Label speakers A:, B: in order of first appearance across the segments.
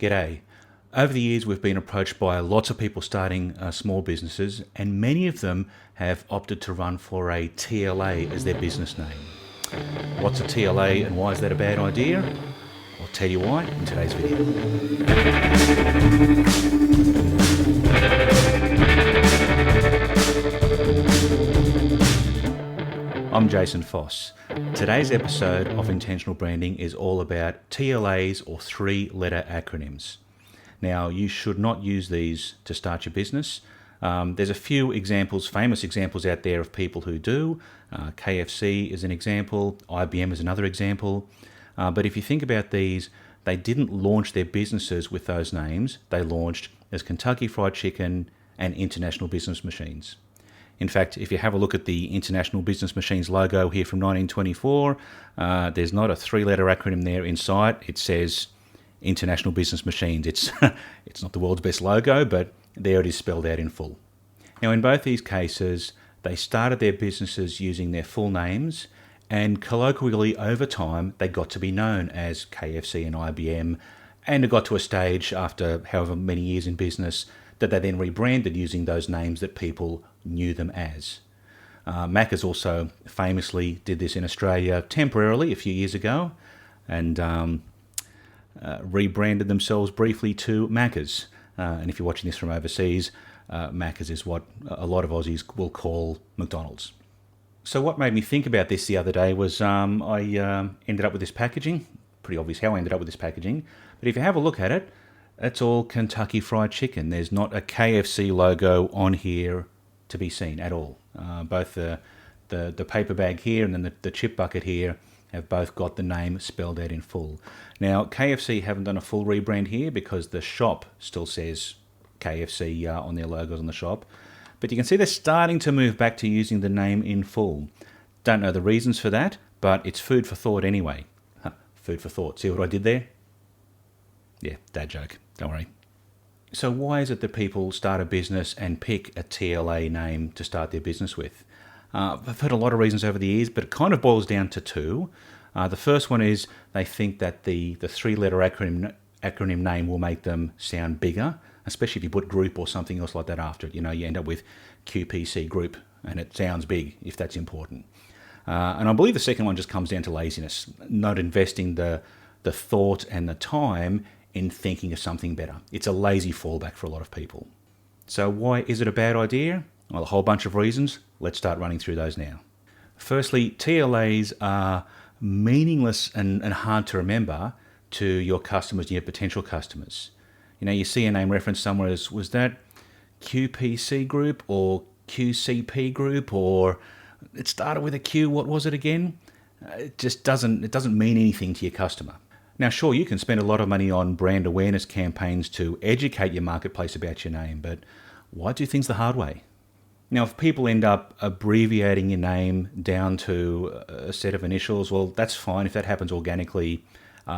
A: G'day. Over the years, we've been approached by lots of people starting small businesses, and many of them have opted to run for a TLA as their business name. What's a TLA and why is that a bad idea? I'll tell you why in today's video. I'm Jason Foss. Today's episode of Intentional Branding is all about TLAs, or three-letter acronyms. Now, you should not use these to start your business. There's a few examples, famous examples out there of people who do. KFC is an example, IBM is another example. But if you think about these, they didn't launch their businesses with those names. They launched as Kentucky Fried Chicken and International Business Machines. In fact, if you have a look at the International Business Machines logo here from 1924, there's not a three-letter acronym there in sight. It says International Business Machines. It's not the world's best logo, but there it is spelled out in full. Now, in both these cases, they started their businesses using their full names, and colloquially over time, they got to be known as KFC and IBM, and it got to a stage after however many years in business that they then rebranded using those names that people knew them as. Macca's also famously did this in Australia temporarily a few years ago, and rebranded themselves briefly to Macca's. And if you're watching this from overseas, Macca's is what a lot of Aussies will call McDonald's. So what made me think about this the other day was I ended up with this packaging. Pretty obvious how I ended up with this packaging. But if you have a look at it, it's all Kentucky Fried Chicken. There's not a KFC logo on here to be seen at all. Both the paper bag here and then the chip bucket here have both got the name spelled out in full. Now, KFC haven't done a full rebrand here because the shop still says KFC on their logos on the shop. But you can see they're starting to move back to using the name in full. Don't know the reasons for that, but it's food for thought anyway. Food for thought. See what I did there? Yeah, dad joke. Don't worry. So why is it that people start a business and pick a TLA name to start their business with? I've heard a lot of reasons over the years, but it kind of boils down to two. The first one is they think that the three-letter acronym name will make them sound bigger, especially if you put group or something else like that after it. You know, you end up with QPC group, and it sounds big if that's important. And I believe the second one just comes down to laziness, not investing the thought and the time in thinking of something better. It's a lazy fallback for a lot of people. So why is it a bad idea? Well, a whole bunch of reasons. Let's start running through those now. Firstly, TLAs are meaningless and hard to remember to your customers and your potential customers. You know, you see a name referenced somewhere as, was that QPC group or QCP group, or it started with a Q, what was it again? It doesn't mean anything to your customer. Now, sure, you can spend a lot of money on brand awareness campaigns to educate your marketplace about your name, but why do things the hard way? Now, if people end up abbreviating your name down to a set of initials, well, that's fine. If that happens organically,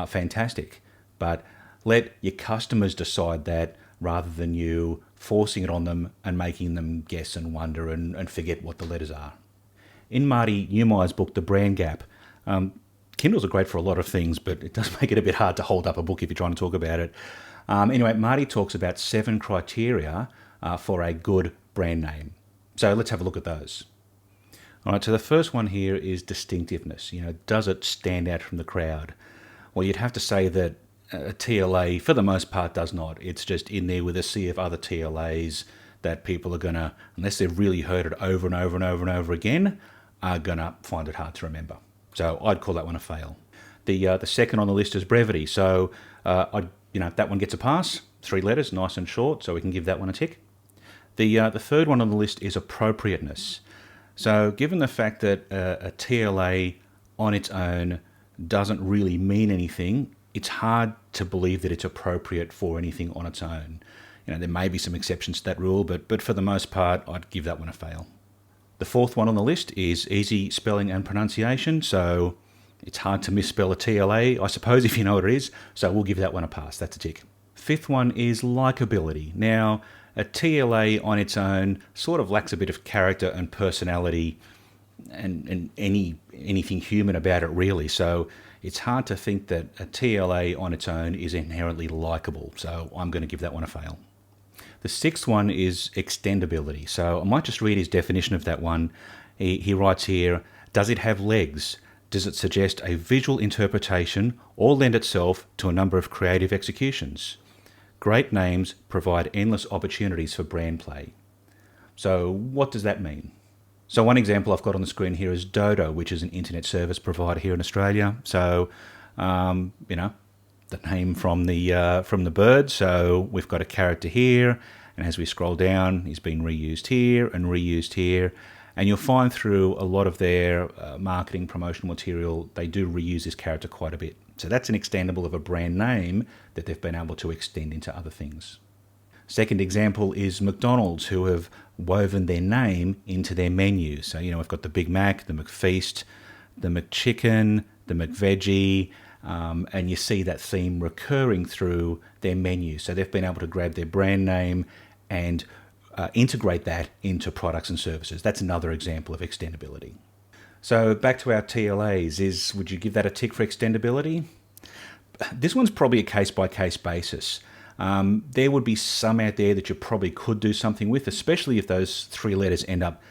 A: fantastic. But let your customers decide that rather than you forcing it on them and making them guess and wonder and forget what the letters are. In Marty Neumeier's book, The Brand Gap, Kindles are great for a lot of things, but it does make it a bit hard to hold up a book if you're trying to talk about it. Anyway, Marty talks about 7 criteria for a good brand name. So let's have a look at those. All right, so the first one here is distinctiveness. You know, does it stand out from the crowd? Well, you'd have to say that a TLA, for the most part, does not. It's just in there with a sea of other TLAs that people are going to, unless they've really heard it over and over and over and over again, are going to find it hard to remember. So I'd call that one a fail. The second on the list is brevity. So that one gets a pass. 3 letters, nice and short, so we can give that one a tick. The third one on the list is appropriateness. So given the fact that a TLA on its own doesn't really mean anything, it's hard to believe that it's appropriate for anything on its own. You know, there may be some exceptions to that rule, but for the most part, I'd give that one a fail. The fourth one on the list is easy spelling and pronunciation. So it's hard to misspell a TLA, I suppose, if you know what it is. So we'll give that one a pass. That's a tick. Fifth one is Likeability. Now, a TLA on its own sort of lacks a bit of character and personality and anything human about it, really. So it's hard to think that a TLA on its own is inherently likable, so I'm going to give that one a fail. The sixth one is extendability. So I might just read his definition of that one. He writes here, does it have legs? Does it suggest a visual interpretation or lend itself to a number of creative executions? Great names provide endless opportunities for brand play. So what does that mean? So one example I've got on the screen here is Dodo, which is an internet service provider here in Australia. So, the name from the bird. So we've got a character here, and as we scroll down, he's been reused here and reused here. And you'll find through a lot of their marketing promotional material, they do reuse this character quite a bit. So that's an extendable of a brand name that they've been able to extend into other things. Second example is McDonald's, who have woven their name into their menu. So, we've got the Big Mac, the McFeast, the McChicken, the McVeggie, and you see that theme recurring through their menu. So they've been able to grab their brand name and integrate that into products and services. That's another example of extendability. So back to our TLAs, would you give that a tick for extendability? This one's probably a case-by-case basis. There would be some out there that you probably could do something with, especially if those three letters end up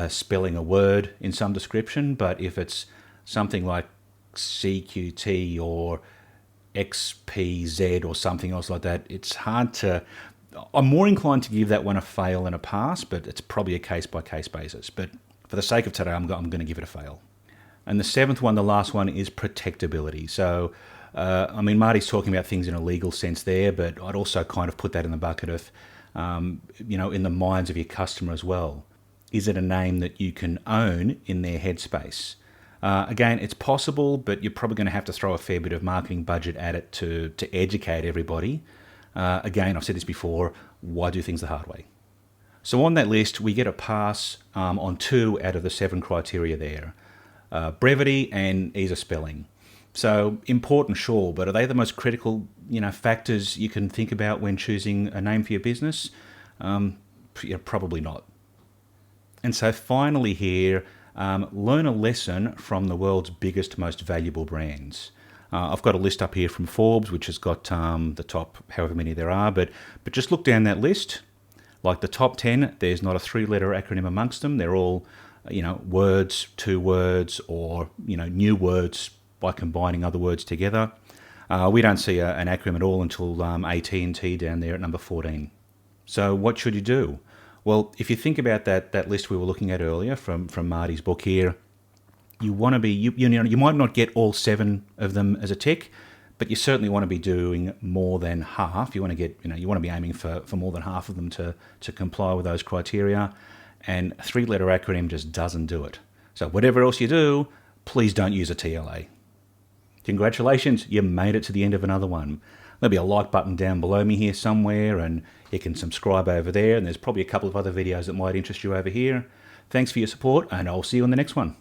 A: spelling a word in some description. But if it's something like CQT or XPZ or something else like that, it's hard to... I'm more inclined to give that one a fail than a pass, but it's probably a case-by-case basis. But for the sake of today, I'm going to give it a fail. And the seventh one, the last one, is protectability. So, Marty's talking about things in a legal sense there, but I'd also kind of put that in the bucket of, in the minds of your customer as well. Is it a name that you can own in their headspace? Again, it's possible, but you're probably going to have to throw a fair bit of marketing budget at it to educate everybody. Again, I've said this before, why do things the hard way? So on that list, we get a pass on 2 out of the 7 criteria there. Brevity and ease of spelling. So important, sure, but are they the most critical, factors you can think about when choosing a name for your business? Probably not. And so finally here, learn a lesson from the world's biggest, most valuable brands. I've got a list up here from Forbes, which has got the top however many there are, but just look down that list. Like the top 10, there's not a 3-letter acronym amongst them. They're all, words, 2 words, or, new words by combining other words together. We don't see an acronym at all until AT&T down there at number 14. So what should you do? Well, if you think about that list we were looking at earlier from Marty's book here, you want to be, you might not get all 7 of them as a tick, but you certainly want to be doing more than half. You want to get, you want to be aiming for more than half of them to comply with those criteria. And a 3-letter acronym just doesn't do it. So whatever else you do, please don't use a TLA. Congratulations, you made it to the end of another one. There'll be a like button down below me here somewhere, and you can subscribe over there, and there's probably a couple of other videos that might interest you over here. Thanks for your support, and I'll see you on the next one.